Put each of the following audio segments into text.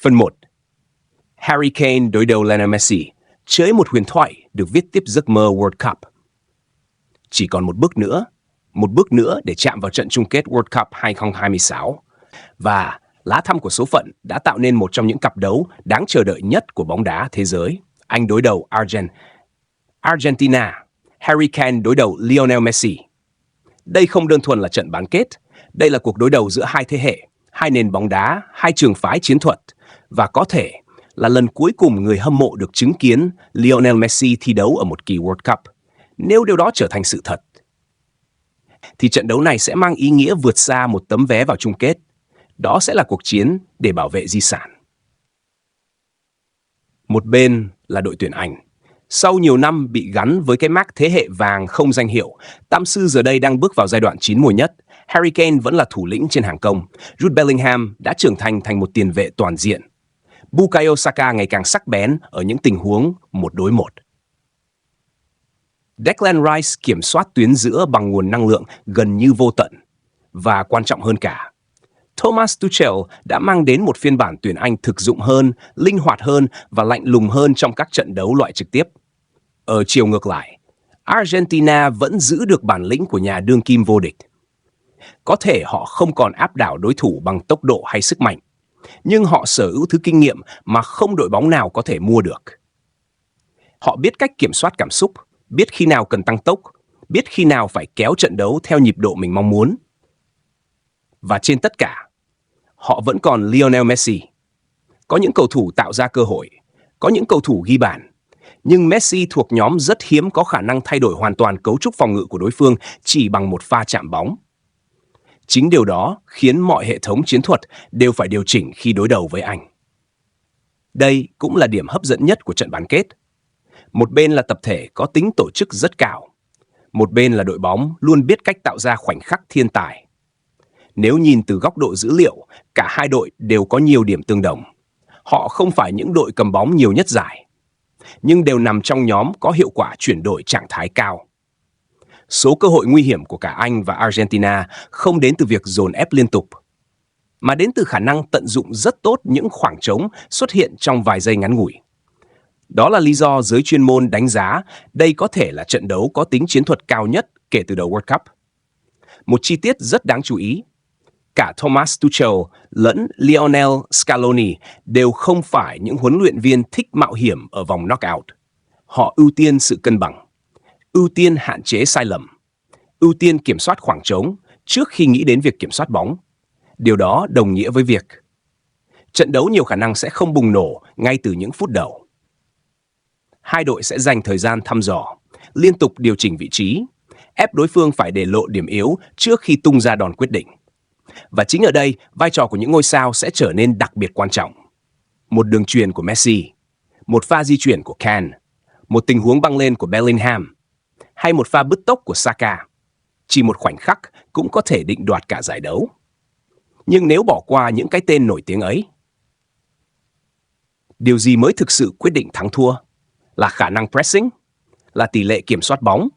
Phần 1. Harry Kane đối đầu Lionel Messi, chơi một huyền thoại được viết tiếp giấc mơ World Cup. Chỉ còn một bước nữa để chạm vào trận chung kết World Cup 2026. Và lá thăm của số phận đã tạo nên một trong những cặp đấu đáng chờ đợi nhất của bóng đá thế giới. Anh đối đầu Argentina, Harry Kane đối đầu Lionel Messi. Đây không đơn thuần là trận bán kết, đây là cuộc đối đầu giữa hai thế hệ, hai nền bóng đá, hai trường phái chiến thuật, và có thể là lần cuối cùng người hâm mộ được chứng kiến Lionel Messi thi đấu ở một kỳ World Cup. Nếu điều đó trở thành sự thật, thì trận đấu này sẽ mang ý nghĩa vượt xa một tấm vé vào chung kết. Đó sẽ là cuộc chiến để bảo vệ di sản. Một bên là đội tuyển Anh. Sau nhiều năm bị gắn với cái mác thế hệ vàng không danh hiệu, Tam sư giờ đây đang bước vào giai đoạn chín mùi nhất. Harry Kane vẫn là thủ lĩnh trên hàng công. Jude Bellingham đã trưởng thành một tiền vệ toàn diện. Bukayo Saka ngày càng sắc bén ở những tình huống 1 đối 1. Declan Rice kiểm soát tuyến giữa bằng nguồn năng lượng gần như vô tận. Và quan trọng hơn cả, Thomas Tuchel đã mang đến một phiên bản tuyển Anh thực dụng hơn, linh hoạt hơn và lạnh lùng hơn trong các trận đấu loại trực tiếp. Ở chiều ngược lại, Argentina vẫn giữ được bản lĩnh của nhà đương kim vô địch. Có thể họ không còn áp đảo đối thủ bằng tốc độ hay sức mạnh, nhưng họ sở hữu thứ kinh nghiệm mà không đội bóng nào có thể mua được. Họ biết cách kiểm soát cảm xúc, biết khi nào cần tăng tốc, biết khi nào phải kéo trận đấu theo nhịp độ mình mong muốn. Và trên tất cả, họ vẫn còn Lionel Messi. Có những cầu thủ tạo ra cơ hội, có những cầu thủ ghi bàn, nhưng Messi thuộc nhóm rất hiếm có khả năng thay đổi hoàn toàn cấu trúc phòng ngự của đối phương chỉ bằng một pha chạm bóng. Chính điều đó khiến mọi hệ thống chiến thuật đều phải điều chỉnh khi đối đầu với anh. Đây cũng là điểm hấp dẫn nhất của trận bán kết. Một bên là tập thể có tính tổ chức rất cao. Một bên là đội bóng luôn biết cách tạo ra khoảnh khắc thiên tài. Nếu nhìn từ góc độ dữ liệu, cả hai đội đều có nhiều điểm tương đồng. Họ không phải những đội cầm bóng nhiều nhất giải, nhưng đều nằm trong nhóm có hiệu quả chuyển đổi trạng thái cao. Số cơ hội nguy hiểm của cả Anh và Argentina không đến từ việc dồn ép liên tục, mà đến từ khả năng tận dụng rất tốt những khoảng trống xuất hiện trong vài giây ngắn ngủi. Đó là lý do giới chuyên môn đánh giá đây có thể là trận đấu có tính chiến thuật cao nhất kể từ đầu World Cup. Một chi tiết rất đáng chú ý, cả Thomas Tuchel lẫn Lionel Scaloni đều không phải những huấn luyện viên thích mạo hiểm ở vòng knockout. Họ ưu tiên sự cân bằng, ưu tiên hạn chế sai lầm, ưu tiên kiểm soát khoảng trống trước khi nghĩ đến việc kiểm soát bóng. Điều đó đồng nghĩa với việc trận đấu nhiều khả năng sẽ không bùng nổ ngay từ những phút đầu. Hai đội sẽ dành thời gian thăm dò, liên tục điều chỉnh vị trí, ép đối phương phải để lộ điểm yếu trước khi tung ra đòn quyết định. Và chính ở đây, vai trò của những ngôi sao sẽ trở nên đặc biệt quan trọng. Một đường chuyền của Messi, một pha di chuyển của Kane, một tình huống băng lên của Bellingham, hay một pha bứt tốc của Saka. Chỉ một khoảnh khắc cũng có thể định đoạt cả giải đấu. Nhưng nếu bỏ qua những cái tên nổi tiếng ấy, điều gì mới thực sự quyết định thắng thua? Là khả năng pressing? Là tỷ lệ kiểm soát bóng?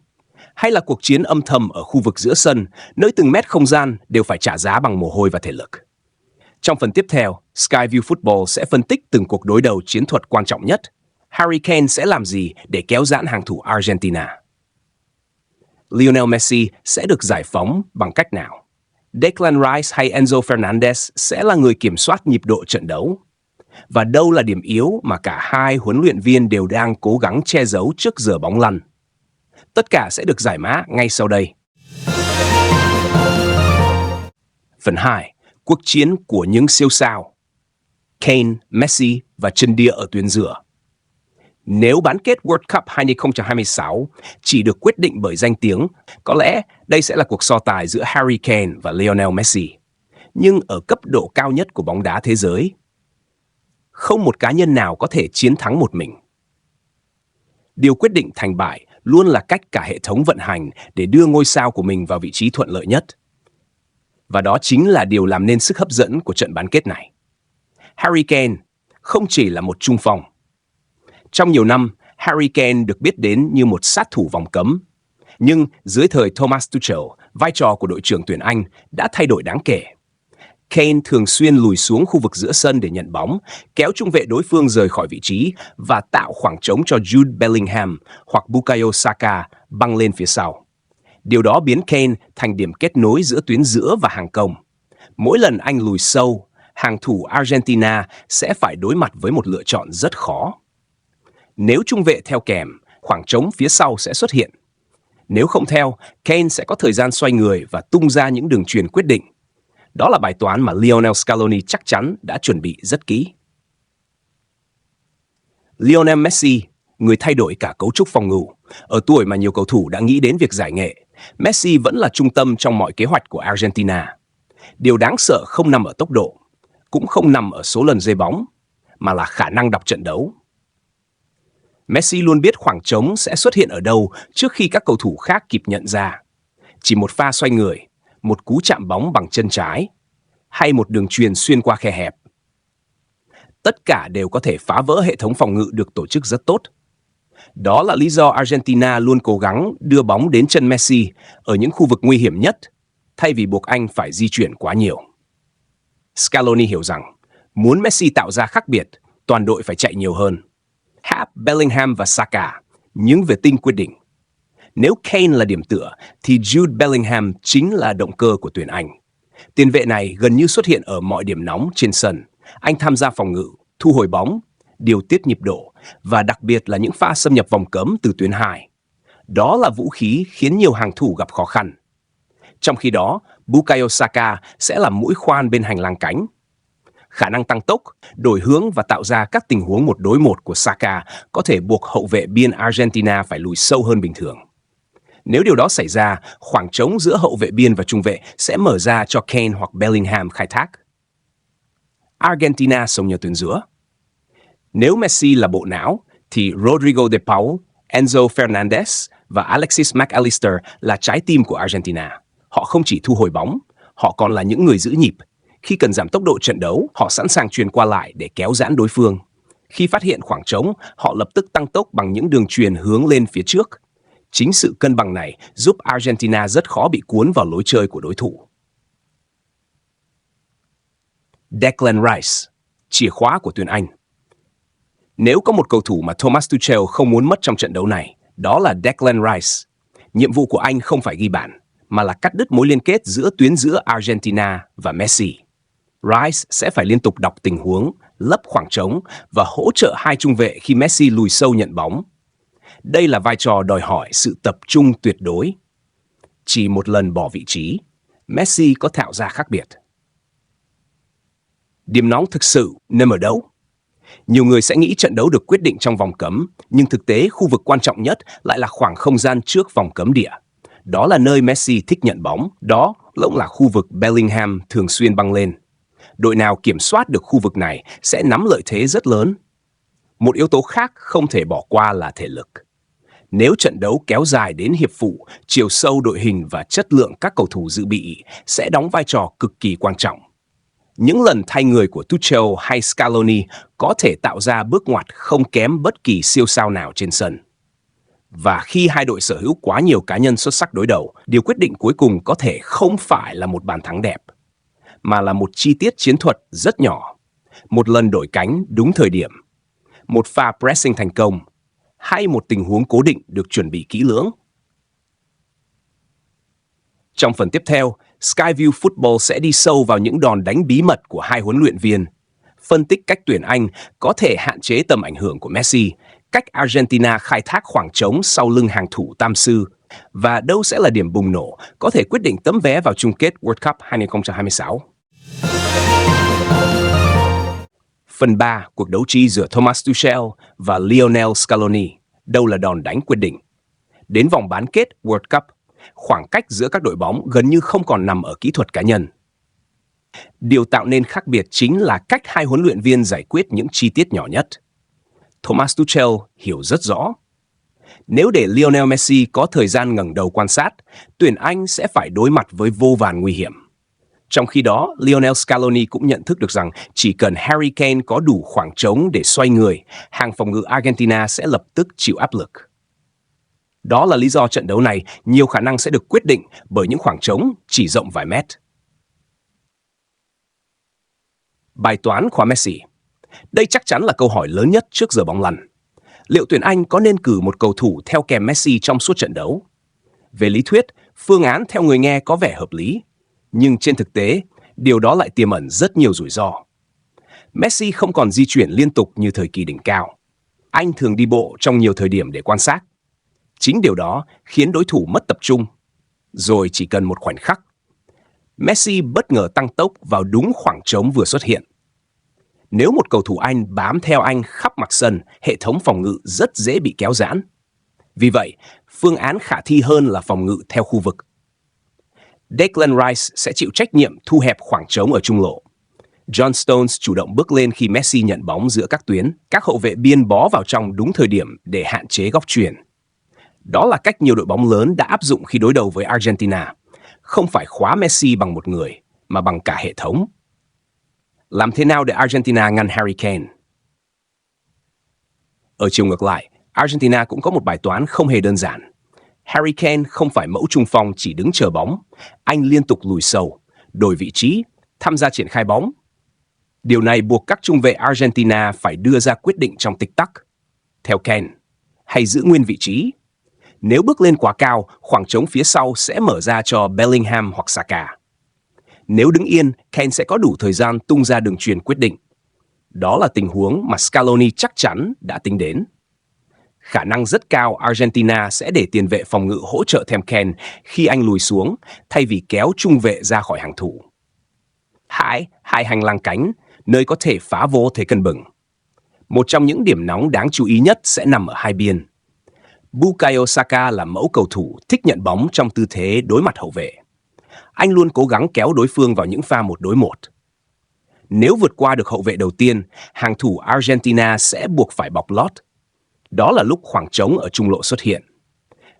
Hay là cuộc chiến âm thầm ở khu vực giữa sân, nơi từng mét không gian đều phải trả giá bằng mồ hôi và thể lực? Trong phần tiếp theo, Skyview Football sẽ phân tích từng cuộc đối đầu chiến thuật quan trọng nhất. Harry Kane sẽ làm gì để kéo giãn hàng thủ Argentina? Lionel Messi sẽ được giải phóng bằng cách nào? Declan Rice hay Enzo Fernandez sẽ là người kiểm soát nhịp độ trận đấu? Và đâu là điểm yếu mà cả hai huấn luyện viên đều đang cố gắng che giấu trước giờ bóng lăn? Tất cả sẽ được giải mã ngay sau đây. Phần 2. Cuộc chiến của những siêu sao. Kane, Messi và chân địa ở tuyến giữa. Nếu bán kết World Cup 2026 chỉ được quyết định bởi danh tiếng, có lẽ đây sẽ là cuộc so tài giữa Harry Kane và Lionel Messi. Nhưng ở cấp độ cao nhất của bóng đá thế giới, không một cá nhân nào có thể chiến thắng một mình. Điều quyết định thành bại luôn là cách cả hệ thống vận hành để đưa ngôi sao của mình vào vị trí thuận lợi nhất. Và đó chính là điều làm nên sức hấp dẫn của trận bán kết này. Harry Kane không chỉ là một trung phong. Trong nhiều năm, Harry Kane được biết đến như một sát thủ vòng cấm. Nhưng dưới thời Thomas Tuchel, vai trò của đội trưởng tuyển Anh đã thay đổi đáng kể. Kane thường xuyên lùi xuống khu vực giữa sân để nhận bóng, kéo trung vệ đối phương rời khỏi vị trí và tạo khoảng trống cho Jude Bellingham hoặc Bukayo Saka băng lên phía sau. Điều đó biến Kane thành điểm kết nối giữa tuyến giữa và hàng công. Mỗi lần anh lùi sâu, hàng thủ Argentina sẽ phải đối mặt với một lựa chọn rất khó. Nếu trung vệ theo kèm, khoảng trống phía sau sẽ xuất hiện. Nếu không theo, Kane sẽ có thời gian xoay người và tung ra những đường chuyền quyết định. Đó là bài toán mà Lionel Scaloni chắc chắn đã chuẩn bị rất kỹ. Lionel Messi, người thay đổi cả cấu trúc phòng ngự, ở tuổi mà nhiều cầu thủ đã nghĩ đến việc giải nghệ, Messi vẫn là trung tâm trong mọi kế hoạch của Argentina. Điều đáng sợ không nằm ở tốc độ, cũng không nằm ở số lần giây bóng, mà là khả năng đọc trận đấu. Messi luôn biết khoảng trống sẽ xuất hiện ở đâu trước khi các cầu thủ khác kịp nhận ra. Chỉ một pha xoay người, một cú chạm bóng bằng chân trái, hay một đường chuyền xuyên qua khe hẹp. Tất cả đều có thể phá vỡ hệ thống phòng ngự được tổ chức rất tốt. Đó là lý do Argentina luôn cố gắng đưa bóng đến chân Messi ở những khu vực nguy hiểm nhất, thay vì buộc anh phải di chuyển quá nhiều. Scaloni hiểu rằng, muốn Messi tạo ra khác biệt, toàn đội phải chạy nhiều hơn. Háp, Bellingham và Saka, những vệ tinh quyết định. Nếu Kane là điểm tựa, thì Jude Bellingham chính là động cơ của tuyển Anh. Tiền vệ này gần như xuất hiện ở mọi điểm nóng trên sân. Anh tham gia phòng ngự, thu hồi bóng, điều tiết nhịp độ và đặc biệt là những pha xâm nhập vòng cấm từ tuyến 2. Đó là vũ khí khiến nhiều hàng thủ gặp khó khăn. Trong khi đó, Bukayo Saka sẽ là mũi khoan bên hành lang cánh. Khả năng tăng tốc, đổi hướng và tạo ra các tình huống 1-đối-1 của Saka có thể buộc hậu vệ biên Argentina phải lùi sâu hơn bình thường. Nếu điều đó xảy ra, khoảng trống giữa hậu vệ biên và trung vệ sẽ mở ra cho Kane hoặc Bellingham khai thác. Argentina sống nhờ tuyến giữa. Nếu Messi là bộ não, thì Rodrigo de Paul, Enzo Fernandez và Alexis Mac Allister là trái tim của Argentina. Họ không chỉ thu hồi bóng, họ còn là những người giữ nhịp. Khi cần giảm tốc độ trận đấu, họ sẵn sàng chuyền qua lại để kéo giãn đối phương. Khi phát hiện khoảng trống, họ lập tức tăng tốc bằng những đường chuyền hướng lên phía trước. Chính sự cân bằng này giúp Argentina rất khó bị cuốn vào lối chơi của đối thủ. Declan Rice, chìa khóa của tuyển Anh. Nếu có một cầu thủ mà Thomas Tuchel không muốn mất trong trận đấu này, đó là Declan Rice. Nhiệm vụ của anh không phải ghi bàn, mà là cắt đứt mối liên kết giữa tuyến giữa Argentina và Messi. Rice sẽ phải liên tục đọc tình huống, lấp khoảng trống và hỗ trợ hai trung vệ khi Messi lùi sâu nhận bóng. Đây là vai trò đòi hỏi sự tập trung tuyệt đối. Chỉ một lần bỏ vị trí, Messi có tạo ra khác biệt. Điểm nóng thực sự nằm ở đâu? Nhiều người sẽ nghĩ trận đấu được quyết định trong vòng cấm, nhưng thực tế khu vực quan trọng nhất lại là khoảng không gian trước vòng cấm địa. Đó là nơi Messi thích nhận bóng, đó cũng là khu vực Bellingham thường xuyên băng lên. Đội nào kiểm soát được khu vực này sẽ nắm lợi thế rất lớn. Một yếu tố khác không thể bỏ qua là thể lực. Nếu trận đấu kéo dài đến hiệp phụ, chiều sâu đội hình và chất lượng các cầu thủ dự bị sẽ đóng vai trò cực kỳ quan trọng. Những lần thay người của Tuchel hay Scaloni có thể tạo ra bước ngoặt không kém bất kỳ siêu sao nào trên sân. Và khi hai đội sở hữu quá nhiều cá nhân xuất sắc đối đầu, điều quyết định cuối cùng có thể không phải là một bàn thắng đẹp, mà là một chi tiết chiến thuật rất nhỏ, một lần đổi cánh đúng thời điểm, một pha pressing thành công, hay một tình huống cố định được chuẩn bị kỹ lưỡng. Trong phần tiếp theo, Skyview Football sẽ đi sâu vào những đòn đánh bí mật của hai huấn luyện viên, phân tích cách tuyển Anh có thể hạn chế tầm ảnh hưởng của Messi, cách Argentina khai thác khoảng trống sau lưng hàng thủ tam sư, và đâu sẽ là điểm bùng nổ có thể quyết định tấm vé vào chung kết World Cup 2026. Phần 3, cuộc đấu trí giữa Thomas Tuchel và Lionel Scaloni, đâu là đòn đánh quyết định. Đến vòng bán kết World Cup, khoảng cách giữa các đội bóng gần như không còn nằm ở kỹ thuật cá nhân. Điều tạo nên khác biệt chính là cách hai huấn luyện viên giải quyết những chi tiết nhỏ nhất. Thomas Tuchel hiểu rất rõ. Nếu để Lionel Messi có thời gian ngẩng đầu quan sát, tuyển Anh sẽ phải đối mặt với vô vàn nguy hiểm. Trong khi đó, Lionel Scaloni cũng nhận thức được rằng chỉ cần Harry Kane có đủ khoảng trống để xoay người, hàng phòng ngự Argentina sẽ lập tức chịu áp lực. Đó là lý do trận đấu này nhiều khả năng sẽ được quyết định bởi những khoảng trống chỉ rộng vài mét. Bài toán khóa Messi. Đây chắc chắn là câu hỏi lớn nhất trước giờ bóng lăn. Liệu tuyển Anh có nên cử một cầu thủ theo kèm Messi trong suốt trận đấu? Về lý thuyết, phương án theo người nghe có vẻ hợp lý. Nhưng trên thực tế, điều đó lại tiềm ẩn rất nhiều rủi ro. Messi không còn di chuyển liên tục như thời kỳ đỉnh cao. Anh thường đi bộ trong nhiều thời điểm để quan sát. Chính điều đó khiến đối thủ mất tập trung. Rồi chỉ cần một khoảnh khắc, Messi bất ngờ tăng tốc vào đúng khoảng trống vừa xuất hiện. Nếu một cầu thủ Anh bám theo anh khắp mặt sân, hệ thống phòng ngự rất dễ bị kéo giãn. Vì vậy, phương án khả thi hơn là phòng ngự theo khu vực. Declan Rice sẽ chịu trách nhiệm thu hẹp khoảng trống ở trung lộ. John Stones chủ động bước lên khi Messi nhận bóng giữa các tuyến. Các hậu vệ biên bó vào trong đúng thời điểm để hạn chế góc chuyền. Đó là cách nhiều đội bóng lớn đã áp dụng khi đối đầu với Argentina. Không phải khóa Messi bằng một người, mà bằng cả hệ thống. Làm thế nào để Argentina ngăn Harry Kane? Ở chiều ngược lại, Argentina cũng có một bài toán không hề đơn giản. Harry Kane không phải mẫu trung phong chỉ đứng chờ bóng. Anh liên tục lùi sâu, đổi vị trí, tham gia triển khai bóng. Điều này buộc các trung vệ Argentina phải đưa ra quyết định trong tích tắc. Theo Kane, hay giữ nguyên vị trí. Nếu bước lên quá cao, khoảng trống phía sau sẽ mở ra cho Bellingham hoặc Saka. Nếu đứng yên, Kane sẽ có đủ thời gian tung ra đường chuyền quyết định. Đó là tình huống mà Scaloni chắc chắn đã tính đến. Khả năng rất cao Argentina sẽ để tiền vệ phòng ngự hỗ trợ thêm Kane khi anh lùi xuống, thay vì kéo trung vệ ra khỏi hàng thủ. Hai hành lang cánh, nơi có thể phá vô thế cân bằng. Một trong những điểm nóng đáng chú ý nhất sẽ nằm ở hai biên. Bukayo Saka là mẫu cầu thủ thích nhận bóng trong tư thế đối mặt hậu vệ. Anh luôn cố gắng kéo đối phương vào những pha 1 đối 1. Nếu vượt qua được hậu vệ đầu tiên, hàng thủ Argentina sẽ buộc phải bọc lót. Đó là lúc khoảng trống ở trung lộ xuất hiện.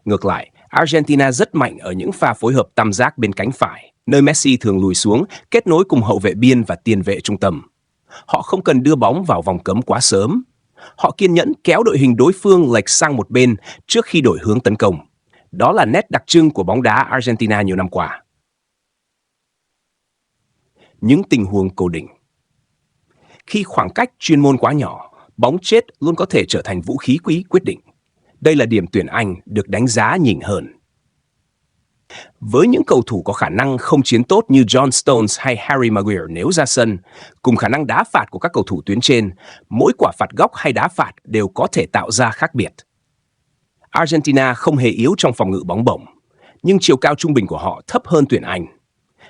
Ngược lại, Argentina rất mạnh ở những pha phối hợp tam giác bên cánh phải, nơi Messi thường lùi xuống, kết nối cùng hậu vệ biên và tiền vệ trung tâm. Họ không cần đưa bóng vào vòng cấm quá sớm. Họ kiên nhẫn kéo đội hình đối phương lệch sang một bên trước khi đổi hướng tấn công. Đó là nét đặc trưng của bóng đá Argentina nhiều năm qua. Những tình huống cố định. Khi khoảng cách chuyên môn quá nhỏ, bóng chết luôn có thể trở thành vũ khí quý quyết định. Đây là điểm tuyển Anh được đánh giá nhỉnh hơn. Với những cầu thủ có khả năng không chiến tốt như John Stones hay Harry Maguire nếu ra sân, cùng khả năng đá phạt của các cầu thủ tuyến trên, mỗi quả phạt góc hay đá phạt đều có thể tạo ra khác biệt. Argentina không hề yếu trong phòng ngự bóng bổng, nhưng chiều cao trung bình của họ thấp hơn tuyển Anh.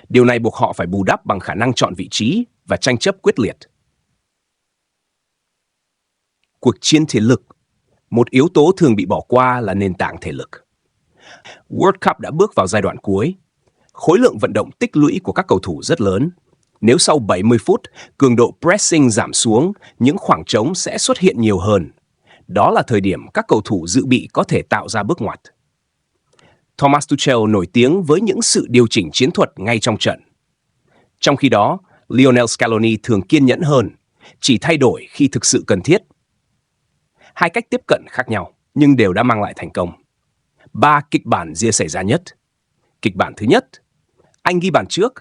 Điều này buộc họ phải bù đắp bằng khả năng chọn vị trí và tranh chấp quyết liệt. Cuộc chiến thể lực. Một yếu tố thường bị bỏ qua là nền tảng thể lực. World Cup đã bước vào giai đoạn cuối. Khối lượng vận động tích lũy của các cầu thủ rất lớn. Nếu sau 70 phút, cường độ pressing giảm xuống, những khoảng trống sẽ xuất hiện nhiều hơn. Đó là thời điểm các cầu thủ dự bị có thể tạo ra bước ngoặt. Thomas Tuchel nổi tiếng với những sự điều chỉnh chiến thuật ngay trong trận. Trong khi đó, Lionel Scaloni thường kiên nhẫn hơn, chỉ thay đổi khi thực sự cần thiết. Hai cách tiếp cận khác nhau, nhưng đều đã mang lại thành công. 3 kịch bản dễ xảy ra nhất. Kịch bản thứ nhất, anh ghi bàn trước.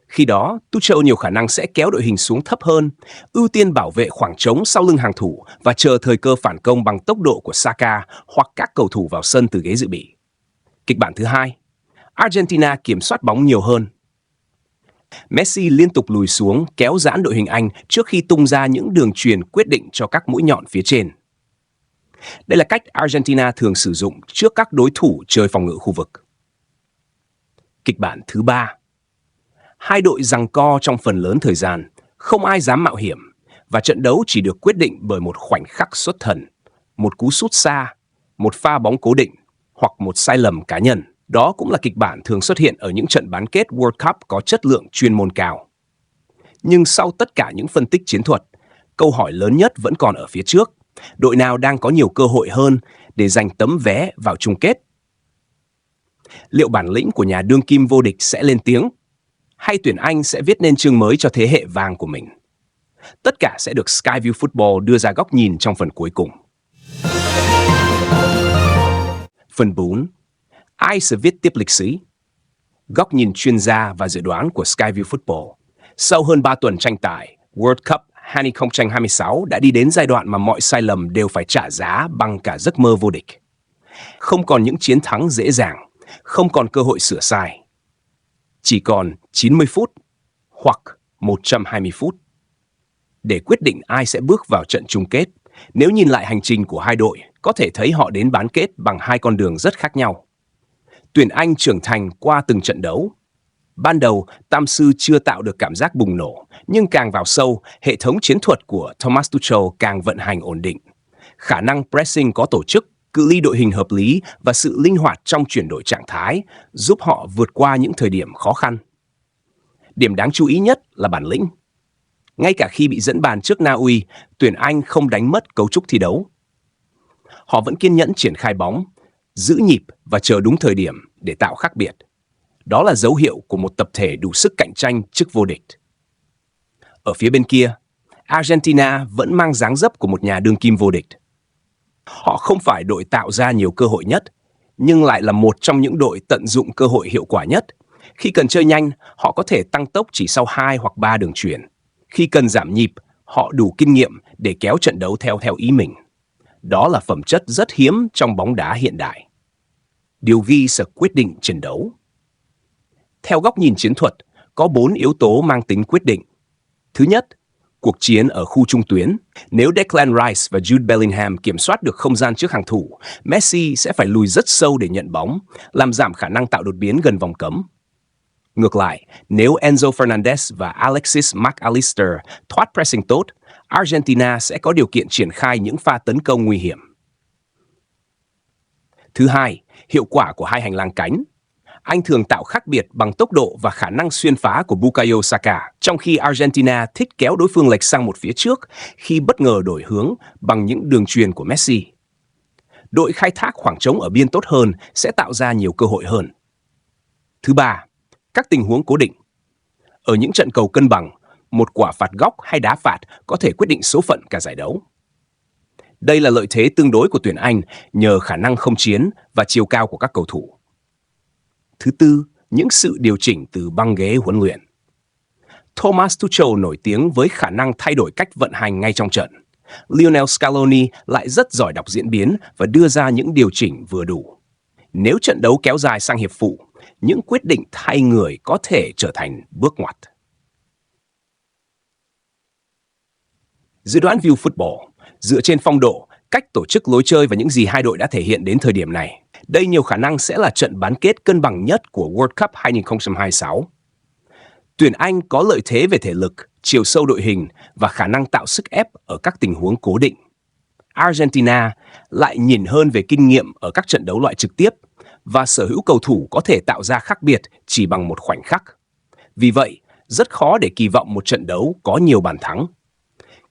Khi đó, Tuchel nhiều khả năng sẽ kéo đội hình xuống thấp hơn, ưu tiên bảo vệ khoảng trống sau lưng hàng thủ và chờ thời cơ phản công bằng tốc độ của Saka hoặc các cầu thủ vào sân từ ghế dự bị. Kịch bản thứ hai, Argentina kiểm soát bóng nhiều hơn. Messi liên tục lùi xuống kéo giãn đội hình Anh trước khi tung ra những đường chuyền quyết định cho các mũi nhọn phía trên. Đây là cách Argentina thường sử dụng trước các đối thủ chơi phòng ngự khu vực. Kịch bản thứ ba, hai đội giằng co trong phần lớn thời gian, không ai dám mạo hiểm và trận đấu chỉ được quyết định bởi một khoảnh khắc xuất thần, một cú sút xa, một pha bóng cố định hoặc một sai lầm cá nhân. Đó cũng là kịch bản thường xuất hiện ở những trận bán kết World Cup có chất lượng chuyên môn cao. Nhưng sau tất cả những phân tích chiến thuật, câu hỏi lớn nhất vẫn còn ở phía trước. Đội nào đang có nhiều cơ hội hơn để giành tấm vé vào chung kết? Liệu bản lĩnh của nhà đương kim vô địch sẽ lên tiếng? Hay tuyển Anh sẽ viết nên chương mới cho thế hệ vàng của mình? Tất cả sẽ được Skyview Football đưa ra góc nhìn trong phần cuối cùng. Phần 4. Ai sẽ viết tiếp lịch sử? Góc nhìn chuyên gia và dự đoán của Skyview Football. Sau hơn 3 tuần tranh tài, World Cup 2026 đã đi đến giai đoạn mà mọi sai lầm đều phải trả giá bằng cả giấc mơ vô địch. Không còn những chiến thắng dễ dàng, không còn cơ hội sửa sai. Chỉ còn 90 phút hoặc 120 phút để quyết định ai sẽ bước vào trận chung kết. Nếu nhìn lại hành trình của hai đội, có thể thấy họ đến bán kết bằng hai con đường rất khác nhau. Tuyển Anh trưởng thành qua từng trận đấu. Ban đầu, Tam Sư chưa tạo được cảm giác bùng nổ, nhưng càng vào sâu, hệ thống chiến thuật của Thomas Tuchel càng vận hành ổn định. Khả năng pressing có tổ chức, cự ly đội hình hợp lý và sự linh hoạt trong chuyển đổi trạng thái giúp họ vượt qua những thời điểm khó khăn. Điểm đáng chú ý nhất là bản lĩnh. Ngay cả khi bị dẫn bàn trước Na Uy, tuyển Anh không đánh mất cấu trúc thi đấu. Họ vẫn kiên nhẫn triển khai bóng, giữ nhịp và chờ đúng thời điểm để tạo khác biệt. Đó là dấu hiệu của một tập thể đủ sức cạnh tranh chức vô địch. Ở phía bên kia, Argentina vẫn mang dáng dấp của một nhà đương kim vô địch. Họ không phải đội tạo ra nhiều cơ hội nhất, nhưng lại là một trong những đội tận dụng cơ hội hiệu quả nhất. Khi cần chơi nhanh, họ có thể tăng tốc chỉ sau 2 hoặc 3 đường chuyền. Khi cần giảm nhịp, họ đủ kinh nghiệm để kéo trận đấu theo ý mình. Đó là phẩm chất rất hiếm trong bóng đá hiện đại. Điều ghi sẽ quyết định trận đấu. Theo góc nhìn chiến thuật, có 4 yếu tố mang tính quyết định. Thứ nhất, cuộc chiến ở khu trung tuyến. Nếu Declan Rice và Jude Bellingham kiểm soát được không gian trước hàng thủ, Messi sẽ phải lùi rất sâu để nhận bóng, làm giảm khả năng tạo đột biến gần vòng cấm. Ngược lại, nếu Enzo Fernandez và Alexis McAllister thoát pressing tốt, Argentina sẽ có điều kiện triển khai những pha tấn công nguy hiểm. Thứ hai, hiệu quả của hai hành lang cánh. Anh thường tạo khác biệt bằng tốc độ và khả năng xuyên phá của Bukayo Saka, trong khi Argentina thích kéo đối phương lệch sang một phía trước khi bất ngờ đổi hướng bằng những đường chuyền của Messi. Đội khai thác khoảng trống ở biên tốt hơn sẽ tạo ra nhiều cơ hội hơn. Thứ ba, các tình huống cố định. Ở những trận cầu cân bằng, một quả phạt góc hay đá phạt có thể quyết định số phận cả giải đấu. Đây là lợi thế tương đối của tuyển Anh nhờ khả năng không chiến và chiều cao của các cầu thủ. Thứ tư, những sự điều chỉnh từ băng ghế huấn luyện. Thomas Tuchel nổi tiếng với khả năng thay đổi cách vận hành ngay trong trận. Lionel Scaloni lại rất giỏi đọc diễn biến và đưa ra những điều chỉnh vừa đủ. Nếu trận đấu kéo dài sang hiệp phụ, những quyết định thay người có thể trở thành bước ngoặt. Dự đoán View Football dựa trên phong độ, cách tổ chức lối chơi và những gì hai đội đã thể hiện đến thời điểm này. Đây nhiều khả năng sẽ là trận bán kết cân bằng nhất của World Cup 2026. Tuyển Anh có lợi thế về thể lực, chiều sâu đội hình và khả năng tạo sức ép ở các tình huống cố định. Argentina lại nhìn hơn về kinh nghiệm ở các trận đấu loại trực tiếp và sở hữu cầu thủ có thể tạo ra khác biệt chỉ bằng một khoảnh khắc. Vì vậy, rất khó để kỳ vọng một trận đấu có nhiều bàn thắng.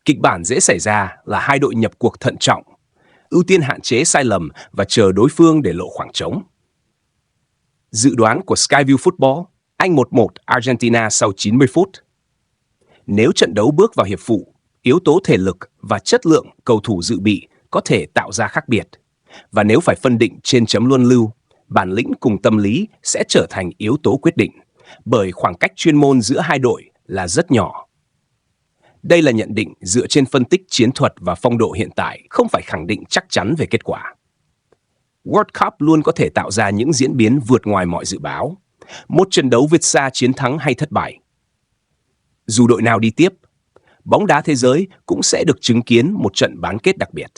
Kịch bản dễ xảy ra là hai đội nhập cuộc thận trọng, ưu tiên hạn chế sai lầm và chờ đối phương để lộ khoảng trống. Dự đoán của Skyview Football, Anh 1-1 Argentina sau 90 phút. Nếu trận đấu bước vào hiệp phụ, yếu tố thể lực và chất lượng cầu thủ dự bị có thể tạo ra khác biệt. Và nếu phải phân định trên chấm luân lưu, bản lĩnh cùng tâm lý sẽ trở thành yếu tố quyết định, bởi khoảng cách chuyên môn giữa hai đội là rất nhỏ. Đây là nhận định dựa trên phân tích chiến thuật và phong độ hiện tại, không phải khẳng định chắc chắn về kết quả. World Cup luôn có thể tạo ra những diễn biến vượt ngoài mọi dự báo. Một trận đấu vượt xa chiến thắng hay thất bại. Dù đội nào đi tiếp, bóng đá thế giới cũng sẽ được chứng kiến một trận bán kết đặc biệt.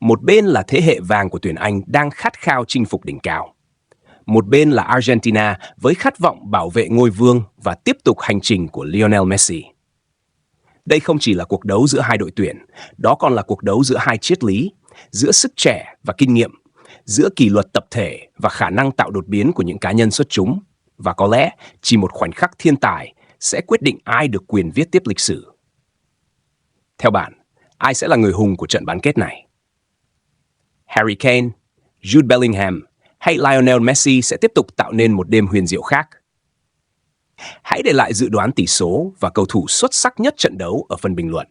Một bên là thế hệ vàng của tuyển Anh đang khát khao chinh phục đỉnh cao. Một bên là Argentina với khát vọng bảo vệ ngôi vương và tiếp tục hành trình của Lionel Messi. Đây không chỉ là cuộc đấu giữa hai đội tuyển, đó còn là cuộc đấu giữa hai triết lý, giữa sức trẻ và kinh nghiệm, giữa kỷ luật tập thể và khả năng tạo đột biến của những cá nhân xuất chúng. Và có lẽ chỉ một khoảnh khắc thiên tài sẽ quyết định ai được quyền viết tiếp lịch sử. Theo bạn, ai sẽ là người hùng của trận bán kết này? Harry Kane, Jude Bellingham hay Lionel Messi sẽ tiếp tục tạo nên một đêm huyền diệu khác? Hãy để lại dự đoán tỷ số và cầu thủ xuất sắc nhất trận đấu ở phần bình luận.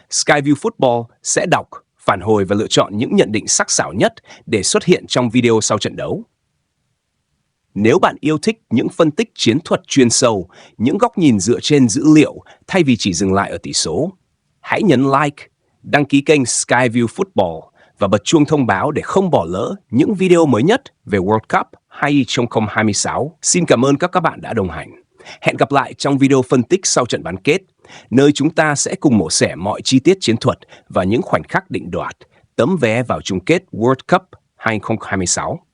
Skyview Football sẽ đọc, phản hồi và lựa chọn những nhận định sắc sảo nhất để xuất hiện trong video sau trận đấu. Nếu bạn yêu thích những phân tích chiến thuật chuyên sâu, những góc nhìn dựa trên dữ liệu thay vì chỉ dừng lại ở tỷ số, hãy nhấn like, đăng ký kênh Skyview Football và bật chuông thông báo để không bỏ lỡ những video mới nhất về World Cup 2026. Xin cảm ơn các bạn đã đồng hành. Hẹn gặp lại trong video phân tích sau trận bán kết, nơi chúng ta sẽ cùng mổ xẻ mọi chi tiết chiến thuật và những khoảnh khắc định đoạt tấm vé vào chung kết World Cup 2026.